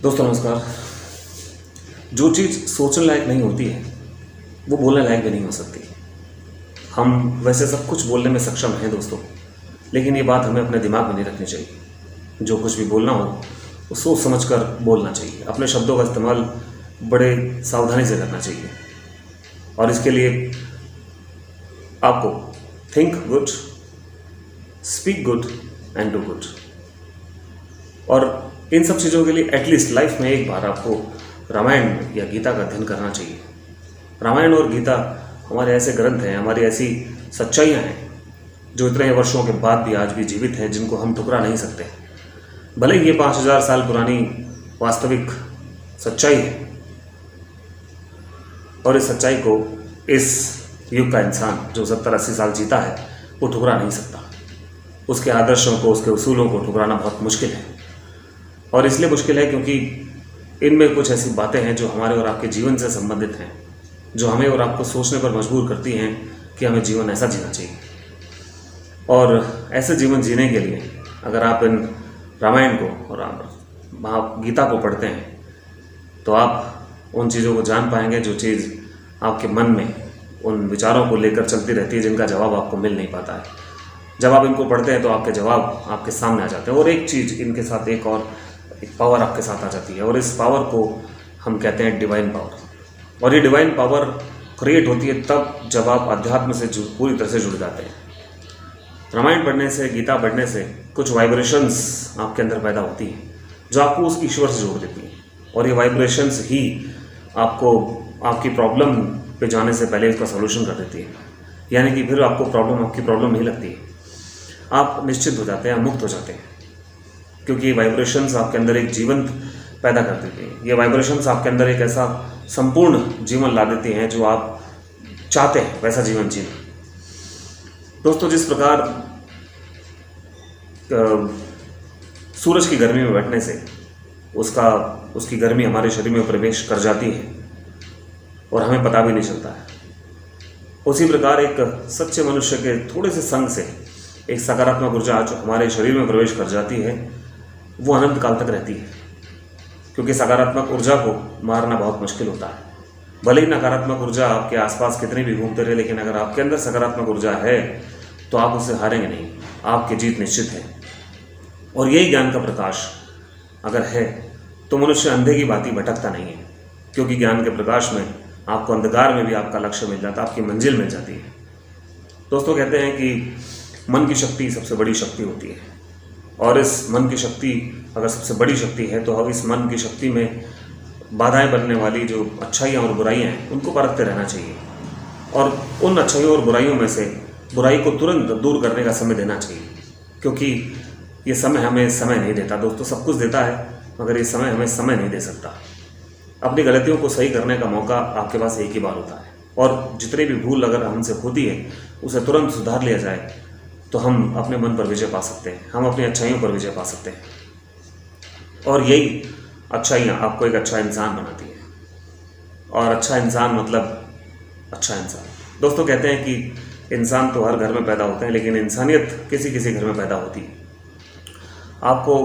दोस्तों नमस्कार। जो चीज़ सोचने लायक नहीं होती है वो बोलने लायक भी नहीं हो सकती। हम वैसे सब कुछ बोलने में सक्षम हैं दोस्तों, लेकिन ये बात हमें अपने दिमाग में नहीं रखनी चाहिए। जो कुछ भी बोलना हो वो सोच समझ कर बोलना चाहिए। अपने शब्दों का इस्तेमाल बड़े सावधानी से करना चाहिए और इसके लिए आपको think good, speak good and do good. और इन सब चीज़ों के लिए एटलीस्ट लाइफ में एक बार आपको रामायण या गीता का अध्ययन करना चाहिए। रामायण और गीता हमारे ऐसे ग्रंथ हैं, हमारी ऐसी सच्चाइयाँ हैं जो इतने वर्षों के बाद भी आज भी जीवित हैं, जिनको हम ठुकरा नहीं सकते। भले ही ये 5000 साल पुरानी वास्तविक सच्चाई है और इस सच्चाई को इस युग का इंसान जो 70-80 साल जीता है वो ठुकरा नहीं सकता। उसके आदर्शों को, उसके उसूलों को ठुकराना बहुत मुश्किल है। और इसलिए मुश्किल है क्योंकि इनमें कुछ ऐसी बातें हैं जो हमारे और आपके जीवन से संबंधित हैं, जो हमें और आपको सोचने पर मजबूर करती हैं कि हमें जीवन ऐसा जीना चाहिए। और ऐसे जीवन जीने के लिए अगर आप इन रामायण को और गीता को पढ़ते हैं तो आप उन चीज़ों को जान पाएंगे जो चीज़ आपके मन में उन विचारों को लेकर चलती रहती है, जिनका जवाब आपको मिल नहीं पाता है। जब आप इनको पढ़ते हैं तो आपके जवाब आपके सामने आ जाते हैं और एक चीज़ इनके साथ एक पावर आपके साथ आ जाती है और इस पावर को हम कहते हैं डिवाइन पावर। और ये डिवाइन पावर क्रिएट होती है तब जब आप अध्यात्म से पूरी तरह से जुड़ जाते हैं। रामायण पढ़ने से, गीता पढ़ने से कुछ वाइब्रेशंस आपके अंदर पैदा होती हैं जो आपको उस ईश्वर से जोड़ देती हैं और ये वाइब्रेशंस ही आपको आपकी प्रॉब्लम पे जाने से पहले उसका सोल्यूशन कर देती है। यानी कि फिर आपको आपकी प्रॉब्लम नहीं लगती है, आप निश्चित हो जाते हैं, मुक्त हो जाते हैं, क्योंकि ये वाइब्रेशंस आपके अंदर एक जीवंत पैदा कर देती हैं। ये वाइब्रेशंस आपके अंदर एक ऐसा संपूर्ण जीवन ला देती हैं जो आप चाहते हैं वैसा जीवन जीना। दोस्तों, जिस प्रकार सूरज की गर्मी में बैठने से उसकी गर्मी हमारे शरीर में प्रवेश कर जाती है और हमें पता भी नहीं चलता है, उसी प्रकार एक सच्चे मनुष्य के थोड़े से संग से एक सकारात्मक ऊर्जा जो हमारे शरीर में प्रवेश कर जाती है वो अनंत काल तक रहती है। क्योंकि सकारात्मक ऊर्जा को मारना बहुत मुश्किल होता है। भले ही नकारात्मक ऊर्जा आपके आसपास कितनी भी घूमते रहे, लेकिन अगर आपके अंदर सकारात्मक ऊर्जा है तो आप उससे हारेंगे नहीं, आपकी जीत निश्चित है। और यही ज्ञान का प्रकाश अगर है तो मनुष्य अंधे की भांति भटकता नहीं है, क्योंकि ज्ञान के प्रकाश में आपको अंधकार में भी आपका लक्ष्य मिल जाता है, आपकी मंजिल मिल जाती है। दोस्तों, कहते हैं कि मन की शक्ति सबसे बड़ी शक्ति होती है और इस मन की शक्ति अगर सबसे बड़ी शक्ति है तो अब इस मन की शक्ति में बाधाएं बनने वाली जो अच्छाइयाँ और बुराइयाँ हैं उनको परखते रहना चाहिए और उन अच्छाइयों और बुराइयों में से बुराई को तुरंत दूर करने का समय देना चाहिए, क्योंकि ये समय हमें समय नहीं देता। दोस्तों, सब कुछ देता है मगर ये समय हमें समय नहीं दे सकता। अपनी गलतियों को सही करने का मौका आपके पास एक ही बार होता है और जितनी भी भूल अगर हमसे होती है उसे तुरंत सुधार लिया जाए तो हम अपने मन पर विजय पा सकते हैं, हम अपनी अच्छाइयों पर विजय पा सकते हैं। और यही अच्छाइयाँ आपको एक अच्छा इंसान बनाती है और अच्छा इंसान मतलब अच्छा इंसान। दोस्तों, कहते हैं कि इंसान तो हर घर में पैदा होते हैं, लेकिन इंसानियत किसी किसी घर में पैदा होती है। आपको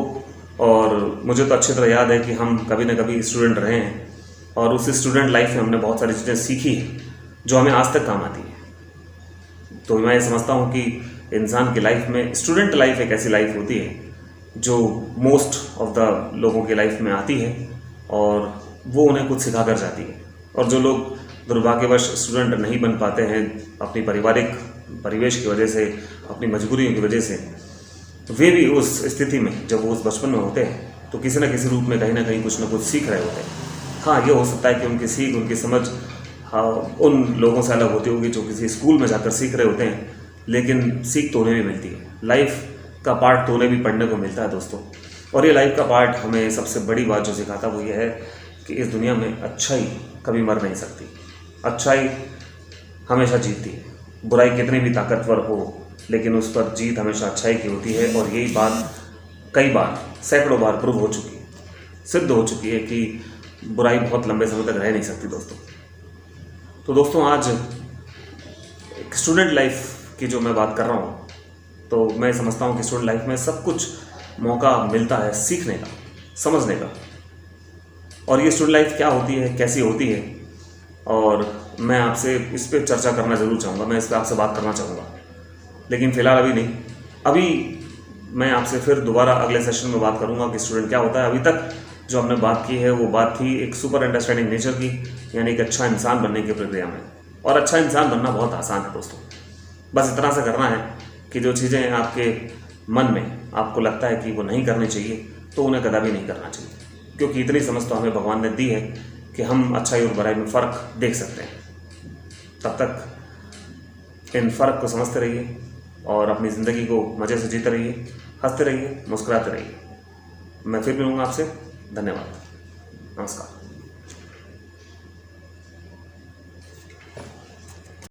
और मुझे तो अच्छी तरह याद है कि हम कभी ना कभी स्टूडेंट रहे हैं और उस स्टूडेंट लाइफ में हमने बहुत सारी चीज़ें सीखी हैं जो हमें आज तक काम आती हैं। तो मैं ये समझता हूँ कि इंसान की लाइफ में स्टूडेंट लाइफ एक ऐसी लाइफ होती है जो मोस्ट ऑफ द लोगों की लाइफ में आती है और वो उन्हें कुछ सिखा कर जाती है। और जो लोग दुर्भाग्यवश स्टूडेंट नहीं बन पाते हैं अपनी पारिवारिक परिवेश की वजह से, अपनी मजबूरियों की वजह से, वे भी उस स्थिति में जब वो उस बचपन में होते हैं तो किसी न किसी रूप में कहीं ना कुछ सीख रहे होते हैं। हाँ, ये हो सकता है कि उनकी सीख, उनकी समझ उन लोगों से अलग होती होगी जो किसी स्कूल में जाकर सीख रहे होते हैं, लेकिन सीख तो उन्हें भी मिलती है। लाइफ का पार्ट तो उन्हें भी पढ़ने को मिलता है दोस्तों। और ये लाइफ का पार्ट हमें सबसे बड़ी बात जो सिखाता वो ये है कि इस दुनिया में अच्छाई कभी मर नहीं सकती, अच्छाई हमेशा जीतती है। बुराई कितनी भी ताकतवर हो लेकिन उस पर जीत हमेशा अच्छाई की होती है। और यही बात कई बार, सैकड़ों बार प्रूव हो चुकी है, सिद्ध हो चुकी है कि बुराई बहुत लंबे समय तक रह नहीं सकती दोस्तों। तो दोस्तों, आज एक स्टूडेंट लाइफ की जो मैं बात कर रहा हूँ तो मैं समझता हूँ कि स्टूडेंट लाइफ में सब कुछ मौका मिलता है सीखने का, समझने का। और ये स्टूडेंट लाइफ क्या होती है, कैसी होती है, और मैं आपसे इस पर चर्चा करना ज़रूर चाहूँगा, मैं इस पर आपसे बात करना चाहूँगा, लेकिन फ़िलहाल अभी नहीं। अभी मैं आपसे फिर दोबारा अगले सेशन में बात करूँगा कि स्टूडेंट क्या होता है। अभी तक जो हमने बात की है वो बात थी एक सुपर अंडरस्टैंडिंग नेचर की, यानी एक अच्छा इंसान बनने की प्रक्रिया में। और अच्छा इंसान बनना बहुत आसान है दोस्तों, बस इतना सा करना है कि जो चीज़ें आपके मन में आपको लगता है कि वो नहीं करनी चाहिए तो उन्हें कदापि नहीं करना चाहिए, क्योंकि इतनी समझ तो हमें भगवान ने दी है कि हम अच्छाई और बुराई में फ़र्क देख सकते हैं। तब तक इन फ़र्क को समझते रहिए और अपनी ज़िंदगी को मज़े से जीते रहिए, हंसते रहिए, मुस्कुराते रहिए। मैं फिर मिलूँगा आपसे। धन्यवाद, नमस्कार।